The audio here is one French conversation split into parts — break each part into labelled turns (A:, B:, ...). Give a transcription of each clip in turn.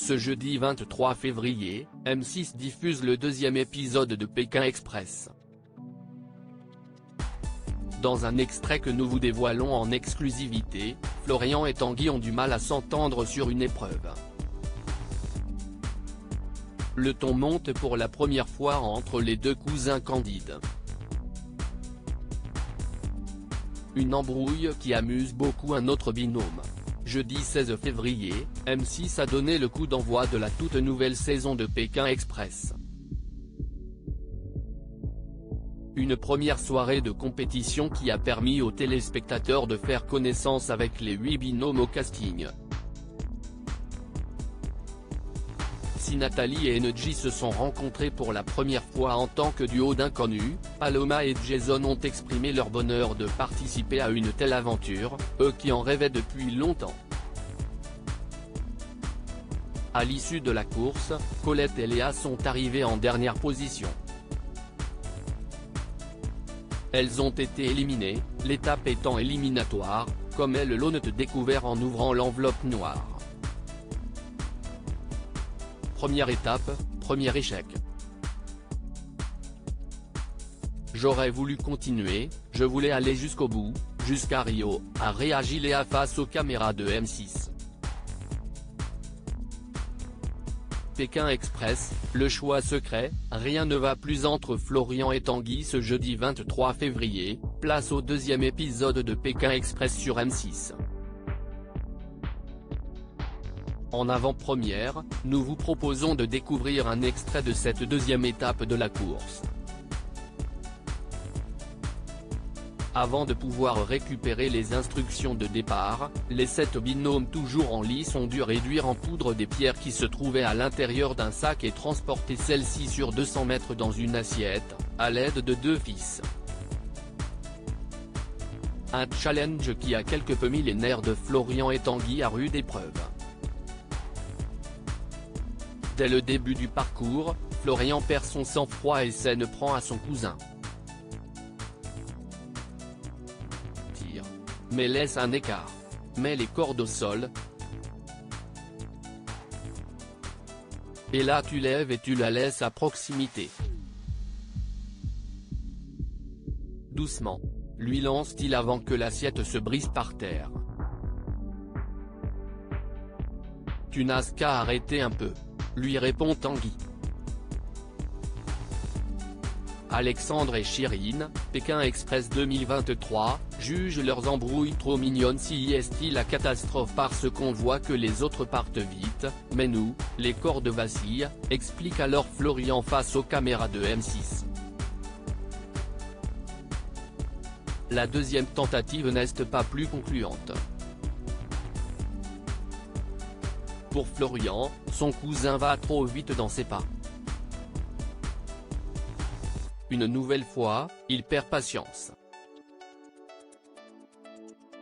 A: Ce jeudi 23 février, M6 diffuse le deuxième épisode de Pékin Express. Dans un extrait que nous vous dévoilons en exclusivité, Florian et Tanguy ont du mal à s'entendre sur une épreuve. Le ton monte pour la première fois entre les deux cousins candides. Une embrouille qui amuse beaucoup un autre binôme. Jeudi 16 février, M6 a donné le coup d'envoi de la toute nouvelle saison de Pékin Express. Une première soirée de compétition qui a permis aux téléspectateurs de faire connaissance avec les 8 binômes au casting. Si Nathalie et Engie se sont rencontrés pour la première fois en tant que duo d'inconnus, Paloma et Jason ont exprimé leur bonheur de participer à une telle aventure, eux qui en rêvaient depuis longtemps. À l'issue de la course, Colette et Léa sont arrivées en dernière position. Elles ont été éliminées, l'étape étant éliminatoire, comme elles l'ont découvert en ouvrant l'enveloppe noire. Première étape, premier échec. J'aurais voulu continuer, je voulais aller jusqu'au bout, jusqu'à Rio, a réagi Léa face aux caméras de M6. Pékin Express, le choix secret, rien ne va plus entre Florian et Tanguy ce jeudi 23 février, place au deuxième épisode de Pékin Express sur M6. En avant-première, nous vous proposons de découvrir un extrait de cette deuxième étape de la course. Avant de pouvoir récupérer les instructions de départ, les 7 binômes toujours en lice ont dû réduire en poudre des pierres qui se trouvaient à l'intérieur d'un sac et transporter celles-ci sur 200 mètres dans une assiette, à l'aide de 2 fils. Un challenge qui a quelque peu mis les nerfs de Florian et Tanguy à rude épreuve. Dès le début du parcours, Florian perd son sang-froid et s'en prend à son cousin. Tire. Mais laisse un écart. Met les cordes au sol. Et là tu lèves et tu la laisses à proximité. Doucement. Lui lance-t-il avant que l'assiette se brise par terre. Tu n'as qu'à arrêter un peu. Lui répond Tanguy. Alexandre et Chirine, Pékin Express 2023, jugent leurs embrouilles trop mignonnes. Si est-il la catastrophe parce qu'on voit que les autres partent vite, mais nous, les cordes vacillent, explique alors Florian face aux caméras de M6. La deuxième tentative n'est pas plus concluante. Pour Florian, son cousin va trop vite dans ses pas. Une nouvelle fois, il perd patience.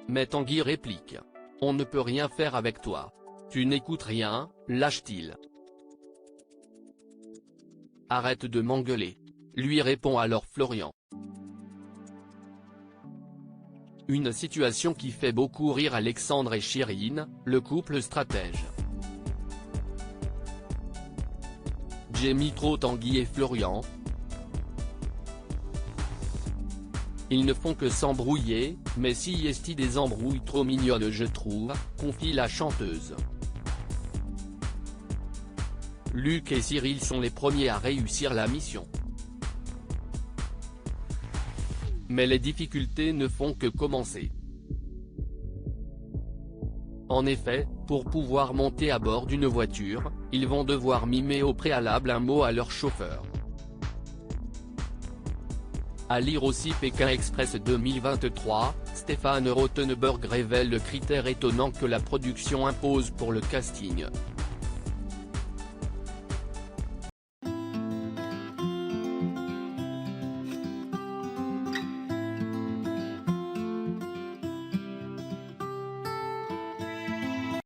A: Mais Tanguy réplique. On ne peut rien faire avec toi. Tu n'écoutes rien, lâche-t-il. Arrête de m'engueuler. Lui répond alors Florian. Une situation qui fait beaucoup rire Alexandre et Chirine, le couple stratège. J'aime trop Tanguy et Florian. Ils ne font que s'embrouiller, mais si est des embrouilles trop mignonnes je trouve, confie la chanteuse. Luc et Cyril sont les premiers à réussir la mission. Mais les difficultés ne font que commencer. En effet, pour pouvoir monter à bord d'une voiture, ils vont devoir mimer au préalable un mot à leur chauffeur. À lire aussi Pékin Express 2023, Stéphane Rothenberg révèle le critère étonnant que la production impose pour le casting.